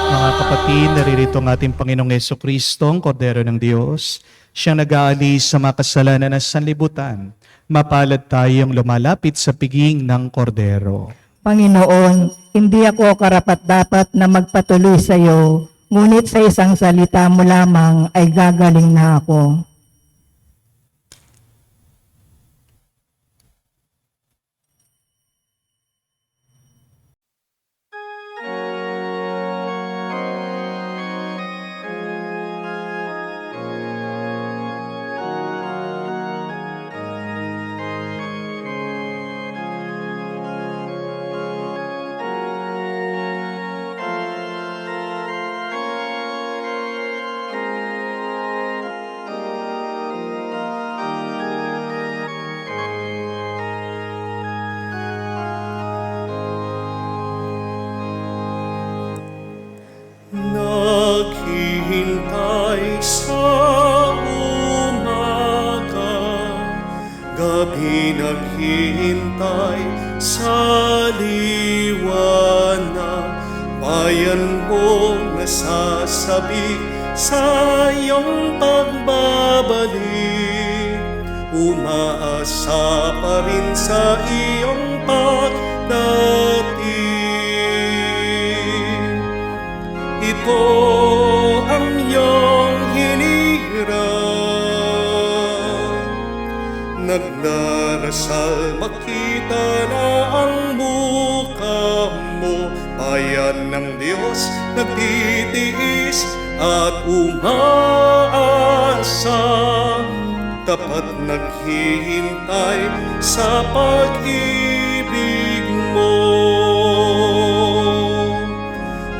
Mga kapatid, naririto ang ating Panginoong Heso Kristo, ang Kordero ng Diyos. Siyang nag-aalis sa mga kasalanan ng sanlibutan. Mapalad tayong lumalapit sa piging ng Kordero. Panginoon, hindi ako karapat-dapat na magpatuloy sa iyo, ngunit sa isang salita mo lamang ay gagaling na ako. Naghihintay sa umaga, gabi naghihintay sa liwanag. Bayan mo nasasabik sa iyong pagbabalik, umaasa pa rin sa iyong pagdating. Ito ang iyong hinihiram, nagdarasal makita na ang mukha mo. Bayan ng Diyos nagtitiis at umaasa, tapat naghihintay sa pag-ibig mo.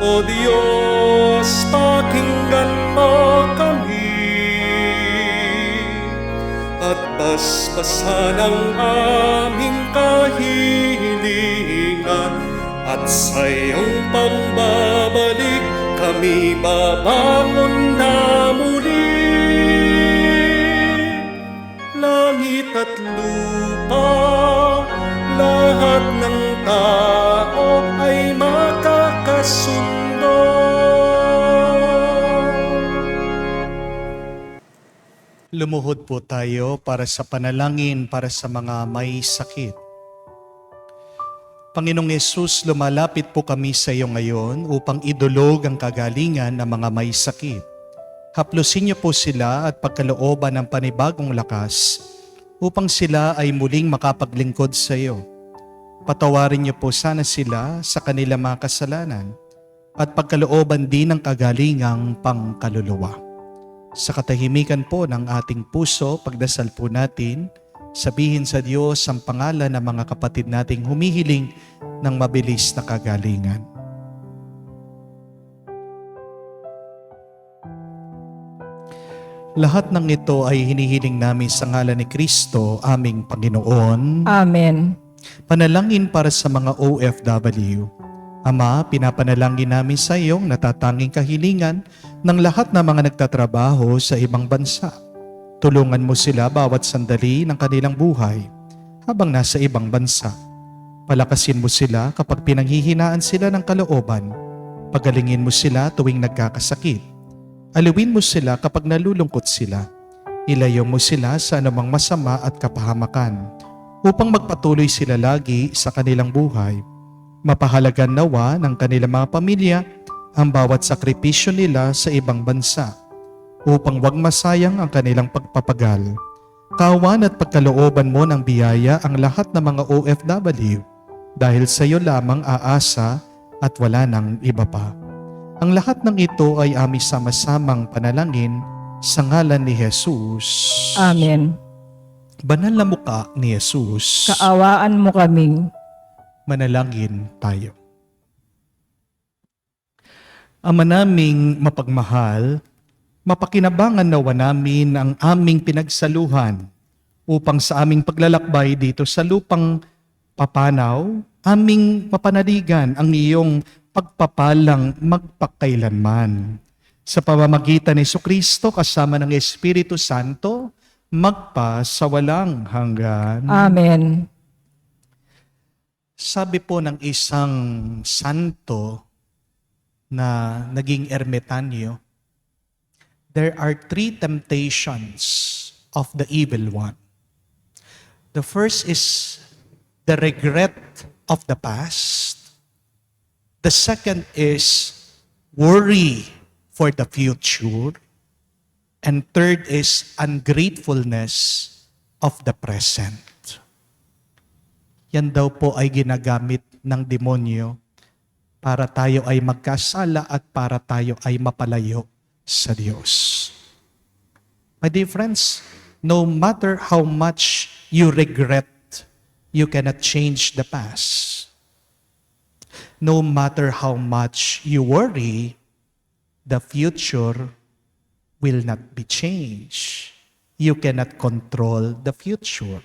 O Diyos, pakinggan mo kami at basbasan ang aming kahilingan, at sa iyong pagbabalik kami babangon na muli. Langit at lupa, lahat ng tao ay makakasunod Lumuhod po tayo para sa panalangin para sa mga may sakit. Panginoong Yesus, lumalapit po kami sa iyo ngayon upang idulog ang kagalingan ng mga may sakit. Haplusin niyo po sila at pagkalooban ng panibagong lakas upang sila ay muling makapaglingkod sa iyo. Patawarin niyo po sana sila sa kanilang mga kasalanan at pagkalooban din ng kagalingang pangkaluluwa. Sa katahimikan po ng ating puso, pagdasal po natin, sabihin sa Diyos ang pangalan ng mga kapatid nating humihiling ng mabilis na kagalingan. Lahat ng ito ay hinihiling namin sa ngalan ni Kristo, aming Panginoon. Amen. Panalangin para sa mga OFW. Ama, pinapanalangin namin sa iyong natatanging kahilingan ng lahat ng mga nagtatrabaho sa ibang bansa. Tulungan mo sila bawat sandali ng kanilang buhay habang nasa ibang bansa. Palakasin mo sila kapag pinanghihinaan sila ng kalooban. Pagalingin mo sila tuwing nagkakasakit. Aliwin mo sila kapag nalulungkot sila. Ilayo mo sila sa anumang masama at kapahamakan upang magpatuloy sila lagi sa kanilang buhay. Mapahalagan nawa ng kanilang mga pamilya ang bawat sakripisyo nila sa ibang bansa upang wag masayang ang kanilang pagpapagal. Kawan at pagkalooban mo ng biyaya ang lahat ng mga OFW dahil sa iyo lamang aasa at wala nang iba pa. Ang lahat ng ito ay aming sama-samang panalangin sa ngalan ni Jesus. Amen. Banal na mukha ni Jesus. Kaawaan mo kaming. Manalangin tayo. Ama naming mapagmahal, mapakinabangan nawa namin ang aming pinagsaluhan upang sa aming paglalakbay dito sa lupang papanaw, aming mapanaligan ang iyong pagpapalang magpakailanman. Sa pamamagitan ni Jesucristo kasama ng Espiritu Santo, magpa sa walang hanggan. Amen. Sabi po ng isang santo na naging ermitanyo, there are 3 temptations of the evil one. The first is the regret of the past. The second is worry for the future. And third is ungratefulness of the present. Yan daw po ay ginagamit ng demonyo para tayo ay magkasala at para tayo ay mapalayo sa Diyos. My dear friends, no matter how much you regret, you cannot change the past. No matter how much you worry, the future will not be changed. You cannot control the future.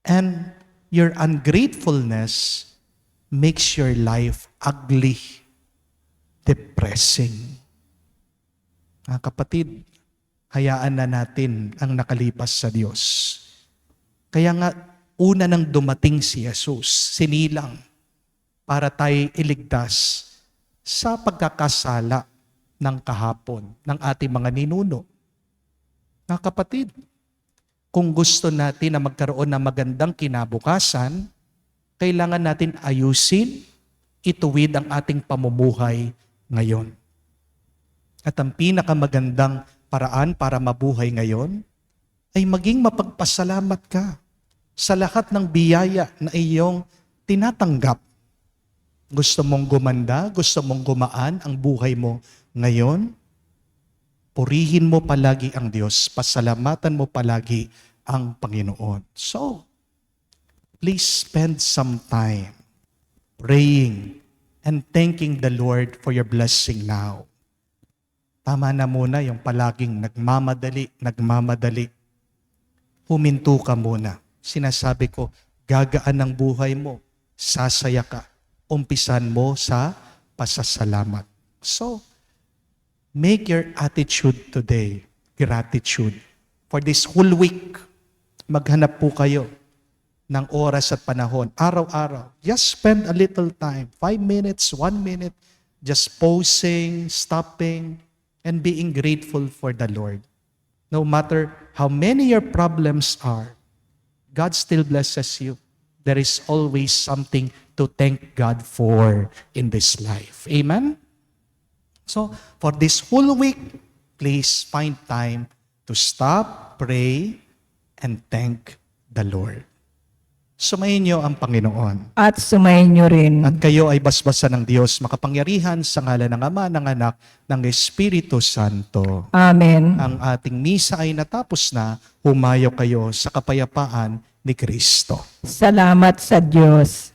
And your ungratefulness makes your life ugly, depressing. Mga kapatid, hayaan na natin ang nakalipas sa Diyos. Kaya nga, una nang dumating si Jesus, sinilang para tayo iligtas sa pagkakasala ng kahapon ng ating mga ninuno. Mga kapatid, kung gusto natin na magkaroon ng magandang kinabukasan, kailangan natin ayusin, ituwid ang ating pamumuhay ngayon. At ang pinakamagandang paraan para mabuhay ngayon ay maging mapagpasalamat ka sa lahat ng biyaya na iyong tinatanggap. Gusto mong gumanda, gusto mong gumaan ang buhay mo ngayon, purihin mo palagi ang Diyos, pasalamatan mo palagi ang Panginoon. So, please spend some time praying and thanking the Lord for your blessing now. Tama na muna yung palaging nagmamadali. Huminto ka muna. Sinasabi ko, gagaan ang buhay mo, sasaya ka. Umpisan mo sa pasasalamat. So, make your attitude today gratitude. For this whole week, maghanap po kayo ng oras at panahon, araw-araw. Just spend a little time, 5 minutes, 1 minute, just pausing, stopping, and being grateful for the Lord. No matter how many your problems are, God still blesses you. There is always something to thank God for in this life. Amen? So, for this whole week, please find time to stop, pray, and thank the Lord. Sumayin niyo ang Panginoon. At sumayin niyo rin. At kayo ay basbasan ng Diyos makapangyarihan sa ngalan ng Ama, ng Anak, ng Espiritu Santo. Amen. Ang ating misa ay natapos na, humayo kayo sa kapayapaan ni Kristo. Salamat sa Diyos.